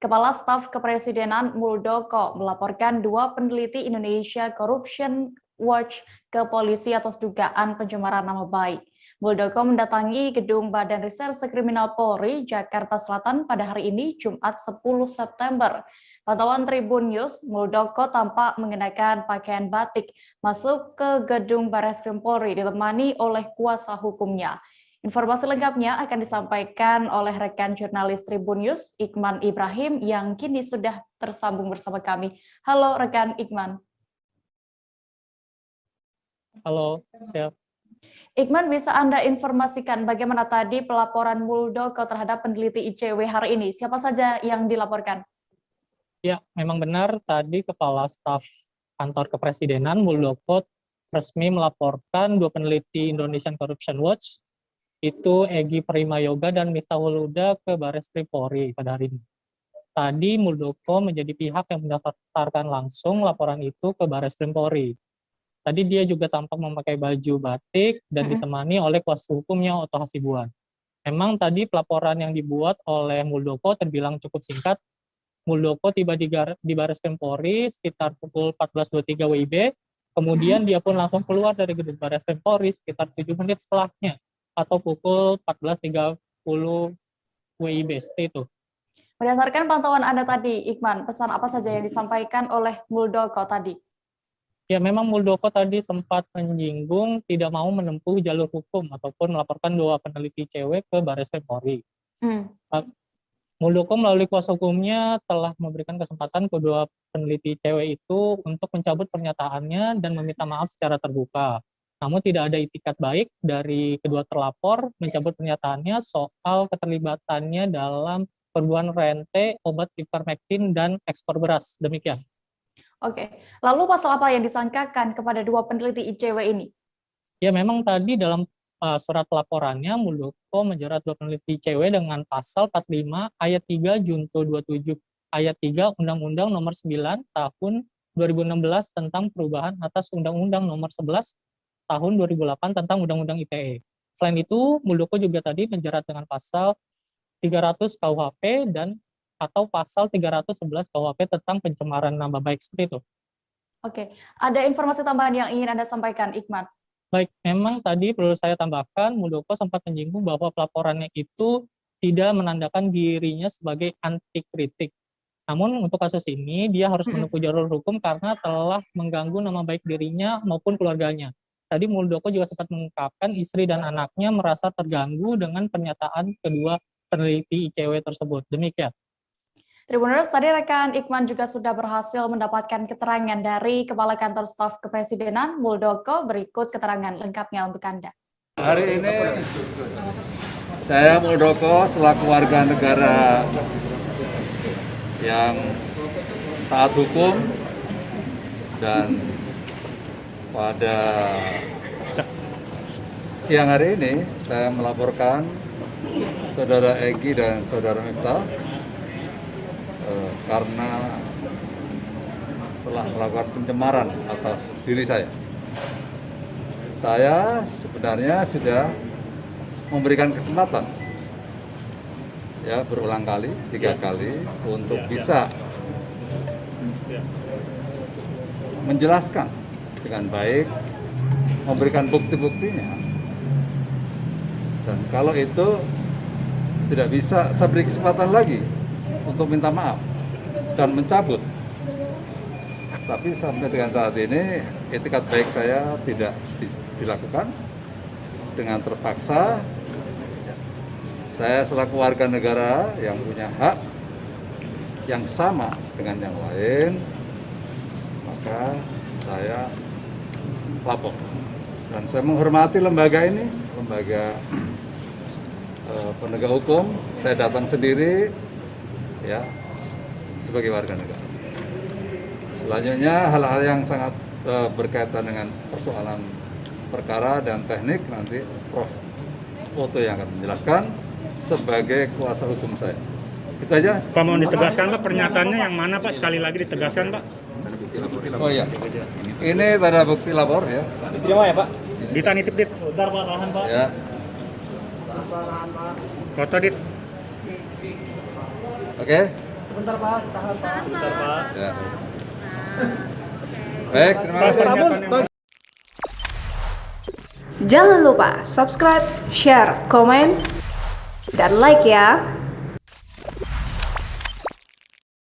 Kepala Staf Kepresidenan Muldoko melaporkan dua peneliti Indonesia Corruption Watch ke polisi atas dugaan pencemaran nama baik. Muldoko mendatangi gedung Badan Reserse Kriminal Polri, Jakarta Selatan pada hari ini, Jumat 10 September. Pantauan Tribun News, Muldoko tampak mengenakan pakaian batik masuk ke gedung Barreskrim Polri ditemani oleh kuasa hukumnya. Informasi lengkapnya akan disampaikan oleh rekan jurnalis Tribun News, Ikman Ibrahim, yang kini sudah tersambung bersama kami. Halo rekan Ikman. Halo, siap. Ikman, bisa Anda informasikan bagaimana tadi pelaporan Muldoko terhadap peneliti ICW hari ini? Siapa saja yang dilaporkan? Ya, memang benar tadi Kepala Staf Kantor Kepresidenan Muldoko resmi melaporkan dua peneliti Indonesian Corruption Watch, itu Egy Primayoga dan Miftahul Huda, ke Barreskrim Polri pada hari ini. Tadi Muldoko menjadi pihak yang mendaftarkan langsung laporan itu ke Barreskrim Polri. Tadi dia juga tampak memakai baju batik dan ditemani oleh kuasa hukumnya Otto Hasibuan. Memang tadi pelaporan yang dibuat oleh Muldoko terbilang cukup singkat. Muldoko tiba di Barreskrim Polri sekitar pukul 14.23 WIB, kemudian dia pun langsung keluar dari gedung Barreskrim Polri sekitar 7 menit setelahnya, atau pukul 14.30 WIB, seperti itu. Berdasarkan pantauan Anda tadi, Ikman, pesan apa saja yang disampaikan oleh Muldoko tadi? Ya, memang Muldoko tadi sempat menyinggung tidak mau menempuh jalur hukum ataupun melaporkan dua peneliti cewek ke Barreskrim Polri. Muldoko melalui kuasa hukumnya telah memberikan kesempatan kedua peneliti cewek itu untuk mencabut pernyataannya dan meminta maaf secara terbuka. Namun tidak ada itikat baik dari kedua terlapor mencabut pernyataannya soal keterlibatannya dalam perbuatan rente, obat ivermectin, dan ekspor beras. Demikian. Oke, lalu pasal apa yang disangkakan kepada dua peneliti ICW ini? Ya, memang tadi dalam surat laporannya Muldoko menjerat dua peneliti ICW dengan pasal 45 ayat 3 Junto 27 ayat 3 Undang-Undang Nomor 9 Tahun 2016 tentang perubahan atas Undang-Undang Nomor 11 Tahun 2008 tentang Undang-Undang ITE. Selain itu, Muldoko juga tadi menjerat dengan pasal 300 KUHP dan atau pasal 311 KUHP tentang pencemaran nama baik, seperti itu. Oke, ada informasi tambahan yang ingin Anda sampaikan, Ikman? Baik, memang tadi perlu saya tambahkan, Muldoko sempat menyinggung bahwa pelaporannya itu tidak menandakan dirinya sebagai anti kritik. Namun untuk kasus ini, dia harus menempuh jalur hukum karena telah mengganggu nama baik dirinya maupun keluarganya. Tadi Muldoko juga sempat mengungkapkan istri dan anaknya merasa terganggu dengan pernyataan kedua peneliti ICW tersebut. Demikian. Tribuners, tadi rekan Ikman juga sudah berhasil mendapatkan keterangan dari Kepala Kantor Staf Kepresidenan Muldoko. Berikut keterangan lengkapnya untuk Anda. Hari ini saya Muldoko selaku warga negara yang taat hukum dan pada siang hari ini saya melaporkan Saudara Egy dan Saudara Miftah karena telah melakukan pencemaran atas diri saya. Saya sebenarnya sudah memberikan kesempatan ya berulang kali, 3 kali untuk bisa menjelaskan dengan baik, memberikan bukti-buktinya. Dan kalau itu tidak bisa, saya beri kesempatan lagi untuk minta maaf dan mencabut. Tapi sampai dengan saat ini etikat baik saya tidak dilakukan. Dengan terpaksa saya selaku warga negara yang punya hak yang sama dengan yang lain, maka saya lapor. Dan saya menghormati lembaga ini, lembaga penegak hukum. Saya datang sendiri ya sebagai warga negara. Selanjutnya hal-hal yang sangat berkaitan dengan persoalan perkara dan teknik nanti Prof. Otto yang akan menjelaskan sebagai kuasa hukum saya. Itu aja. Pak, mau ditegaskan Pak pernyataannya yang mana Pak? Sekali lagi ditegaskan Pak. Oh iya. Ini tanda bukti lapor ya. Diterima ya Pak? Dita nitip dit. Bentar Pak, tahan Pak. Ya. Foto dit. Oke. Sebentar Pak, tahan Pak. Ya. Baik, terima kasih. Jangan lupa subscribe, share, komen, dan like ya.